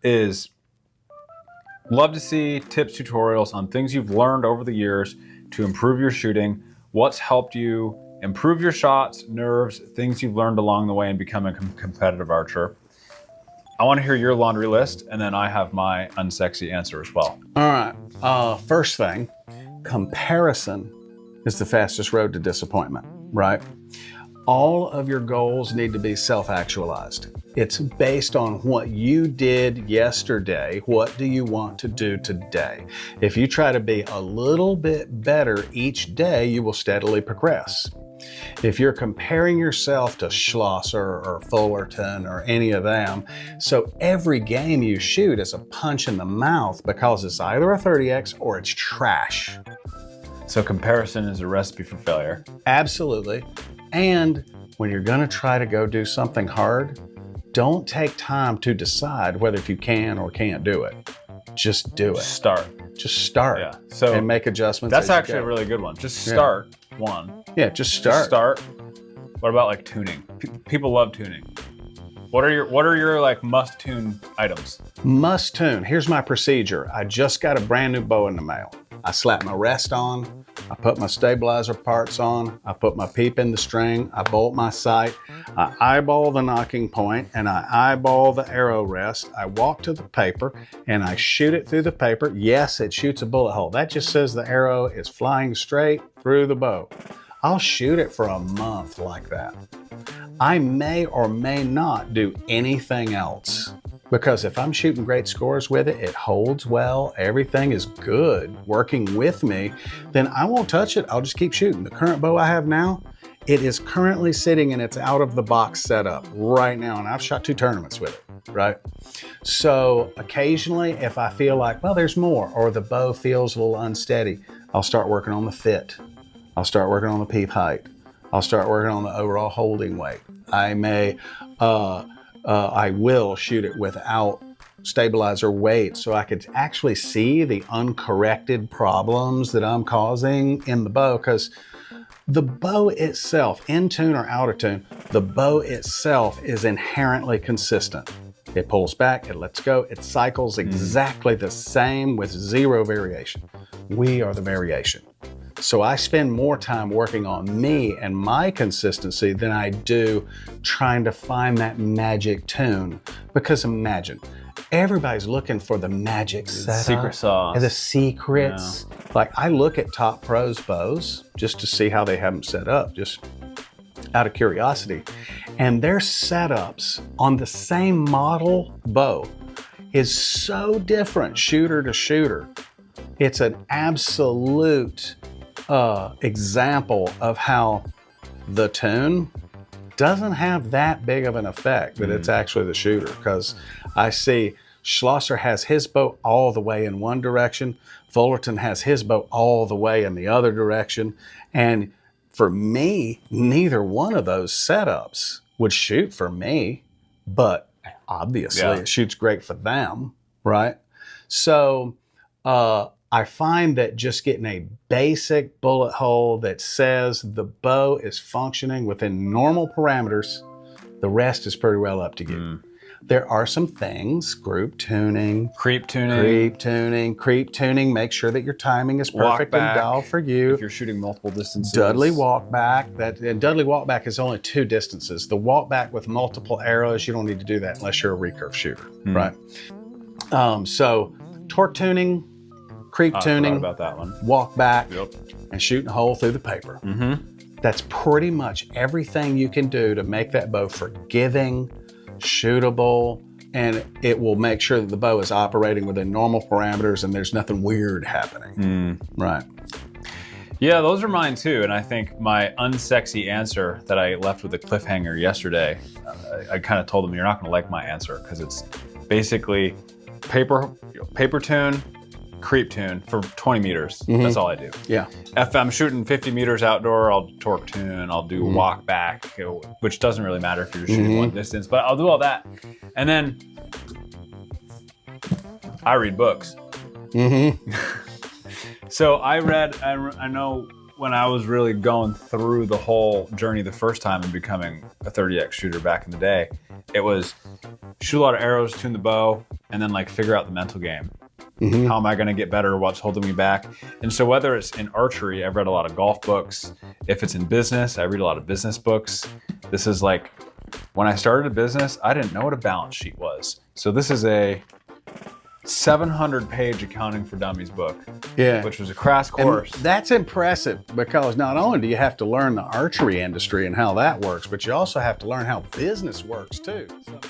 is love to see tips, tutorials on things you've learned over the years to improve your shooting. What's helped you improve your shots, nerves, things you've learned along the way in becoming a competitive archer. I want to hear your laundry list, and then I have my unsexy answer as well. All right. First thing, comparison is the fastest road to disappointment, right? All of your goals need to be self-actualized. It's based on what you did yesterday. What do you want to do today? If you try to be a little bit better each day, you will steadily progress. If you're comparing yourself to Schlosser or Fullerton or any of them, so every game you shoot is a punch in the mouth because it's either a 30X or it's trash. So comparison is a recipe for failure. Absolutely. And when you're going to try to go do something hard, don't take time to decide whether if you can or can't do it. Just do it. Just start. Yeah. So and make adjustments. That's actually a really good one. Just start one. Yeah, just start. Just start. What about like tuning? People love tuning. What are your like must tune items? Must tune. Here's my procedure. I just got a brand new bow in the mail. I slap my rest on. I put my stabilizer parts on. I put my peep in the string. I bolt my sight. I eyeball the knocking point and I eyeball the arrow rest. I walk to the paper and I shoot it through the paper. Yes, it shoots a bullet hole. That just says the arrow is flying straight through the bow. I'll shoot it for a month like that. I may or may not do anything else. Because if I'm shooting great scores with it, it holds well, everything is good working with me, then I won't touch it. I'll just keep shooting. The current bow I have now, it is currently sitting in its out of the box setup right now. And I've shot 2 tournaments with it, right? So occasionally if I feel like, well, there's more, or the bow feels a little unsteady, I'll start working on the fit. I'll start working on the peep height. I'll start working on the overall holding weight. I will shoot it without stabilizer weight so I could actually see the uncorrected problems that I'm causing in the bow, because the bow itself, in tune or out of tune, the bow itself is inherently consistent. It pulls back, it lets go, it cycles exactly the same with 0 variation. We are the variation. So I spend more time working on me and my consistency than I do trying to find that magic tune. Because imagine, everybody's looking for the magic setup. Secret sauce. And the secrets. Yeah. Like I look at top pros bows just to see how they have them set up, just out of curiosity. And their setups on the same model bow is so different shooter to shooter. It's an absolute example of how the tune doesn't have that big of an effect, but it's actually the shooter. Because I see Schlosser has his bow all the way in one direction, Fullerton has his bow all the way in the other direction, and for me, neither one of those setups would shoot for me, but obviously it shoots great for them, right? So I find that just getting a basic bullet hole that says the bow is functioning within normal parameters, the rest is pretty well up to you. There are some things, group tuning, creep tuning, make sure that your timing is perfect and dialed for you. If you're shooting multiple distances. Dudley walk back, and Dudley walk back is only 2 distances. The walk back with multiple arrows, you don't need to do that unless you're a recurve shooter, right? So torque tuning, creep tuning, about that one. Walk back, and shooting a hole through the paper. That's pretty much everything you can do to make that bow forgiving, shootable, and it will make sure that the bow is operating within normal parameters and there's nothing weird happening. Right. Yeah, those are mine too. And I think my unsexy answer that I left with a cliffhanger yesterday, I kind of told them you're not going to like my answer because it's basically paper tune, creep tune for 20 meters. That's all I do. Yeah. If I'm shooting 50 meters outdoor, I'll torque tune, I'll do walk back, which doesn't really matter if you're shooting one distance, but I'll do all that. And then I read books. So I know when I was really going through the whole journey the first time and becoming a 30X shooter back in the day, it was shoot a lot of arrows, tune the bow, and then like figure out the mental game. Mhm. How am I going to get better? What's holding me back? And so whether it's in archery, I've read a lot of golf books. If it's in business, I read a lot of business books. This is like, when I started a business, I didn't know what a balance sheet was. So this is a 700-page accounting for dummies book, Yeah. which was a crash course. And that's impressive because not only do you have to learn the archery industry and how that works, but you also have to learn how business works too. So